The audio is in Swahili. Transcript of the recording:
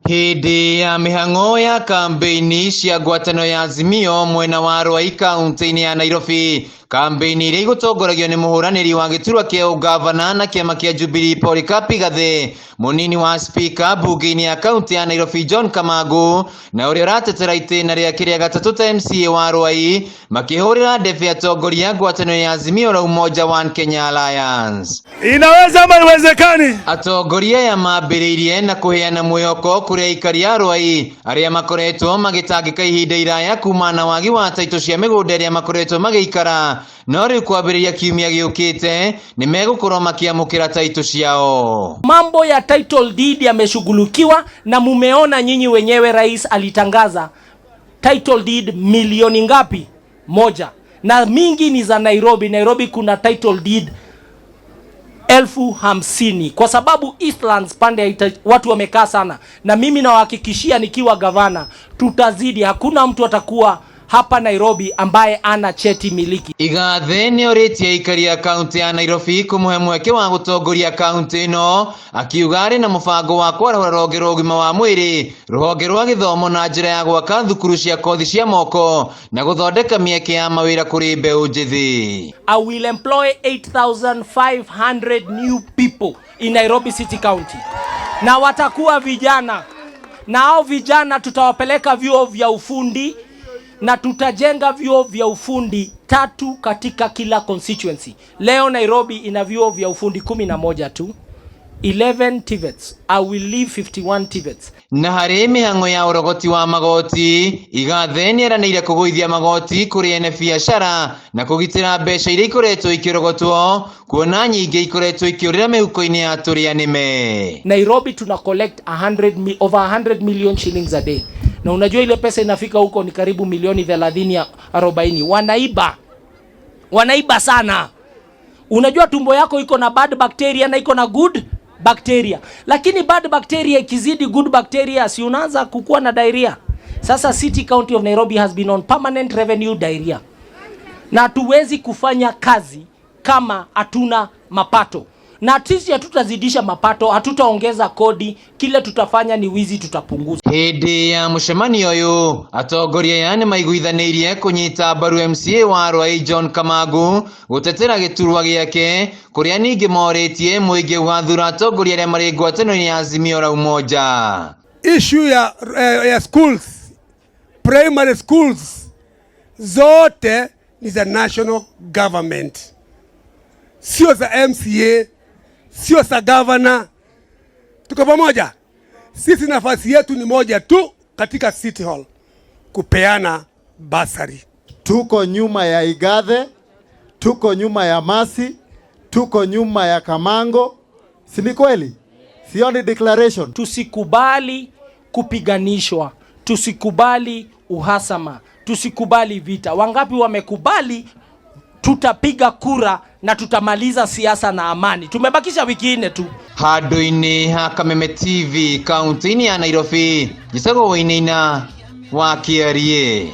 Hindi ya mihang'o ya kambeini cia ngwatanĩro ya Azimio mwena wa Ruai kaunt-inĩ ya Nairobi. Kambeini iria igũtongoragio nĩ mũhũranĩri wa gĩturwa kĩa ũgavana na kĩama kĩa Jubilee Polycarp Igathe, mũnini wa speaker mbunge-inĩ ya kaunti ya Nairobi John Kamangu, na ũrĩa ũratetera itĩna rĩake rĩa gatatũ ta MCA wa Ruai, makĩhũrĩra ndebe atongoria ngwatanĩro ya Azimio la Umoja One Kenya Alliance. Inaweza ama haiwezekani? Atongoria ya mambĩrĩirie na kũheana mwĩhoko kũrĩ aikari a Ruai arĩa makoretwo magĩtangĩka ihinda iraya kuma na wagi wa taitu cia migunda ĩrĩa makoretwo magĩikara, no rĩu kwambiriria kiumia giukite nĩ megũkorwo makiamukira taitu ciao. Mambo ya title deed yameshughulikiwa na mumeona nyinyi wenyewe, rais alitangaza title deed milioni ngapi? 1, na mingi ni za Nairobi. Nairobi kuna title deed 50,000 kwa sababu Eastlands pande watu wamekaa sana, na mimi nawahakikishia nikiwa gavana tutazidi. Hakuna mtu atakuwa hapa Nairobi ambaye ana cheti miliki. Igathe nĩ orĩtie aikari a kaunti ya Nairobi kũmũhe mweke wa gũtongoria kaunti ĩno, akiuga arĩ na mũbango wa kwarahũra rũhonge rwa ũgima wa mwĩrĩ, rũhonge rwa gĩthomo na njĩra ya gwaka thukuru cia kothi cia moko na gũthondeka mĩeke ya mawĩra kũrĩ mbeũ njĩthĩ. I will employ 8,500 new people in Nairobi City County, na watakuwa vijana, na hao vijana tutawapeleka vyuo vya ufundi na tutajenga vyuo vya ufundi 3 katika kila constituency. Leo Nairobi ina vyuo vya ufundi 11 tu, 11 TVETs. I will leave 51 TVETs. Na harĩ mĩhang'o ya ũrogoti wa magoti, Igathe nĩ eranĩire kũgũithia magoti kũrĩ ene biacara na kũgitĩra mbeca iria ikoretwo ikĩrogotwo, kuona nyingĩ ikoretwo ikĩũrĩra mĩhuko-inĩ ya tũrĩa nĩme. Nairobi tuna collect over 100 million shillings a day. Na unajua ile pesa inafika huko ni karibu milioni 30-40. Wanaiba sana. Unajua tumbo yako iko na bad bacteria na iko na good bacteria, lakini bad bacteria ikizidi good bacteria, si unaanza kukua na diarrhea. Sasa City County of Nairobi has been on permanent revenue diarrhea, na hatuwezi kufanya kazi kama hatuna mapato, na sisi hatutazidisha mapato, hatutaongeza kodi. Kile tutafanya ni wizi tutapunguza. Hindi ya mũcemanio ũyũ, atongoria yani maiguithanĩirie kũnyita mbaru MCA wa Ruai John Kamangu gũtetera gĩturwa gĩake, kũrĩa ningĩ morĩtie mũingĩ gũgathura atongoria arĩa marĩ ngwatanĩro ya Azimio la Umoja. Issue ya schools, primary schools zote ni za national government, sio za MCA, sio za governor. Tuko pamoja. Sisi nafasi yetu ni moja tu katika City Hall, kupeana basari. Tuko nyuma ya Igathe, tuko nyuma ya Masi, tuko nyuma ya Kamango. Si ni kweli? Sioni declaration. Tusikubali kupiganishwa, tusikubali uhasama, tusikubali vita. Wangapi wamekubali? Tutapiga kura na tutamaliza siasa na amani. Tumebakisha wiki 4 tu. Handũ-inĩ ha Kameme TV kaunti-inĩ ya Nairobi, icigo-ini wa Kiarie.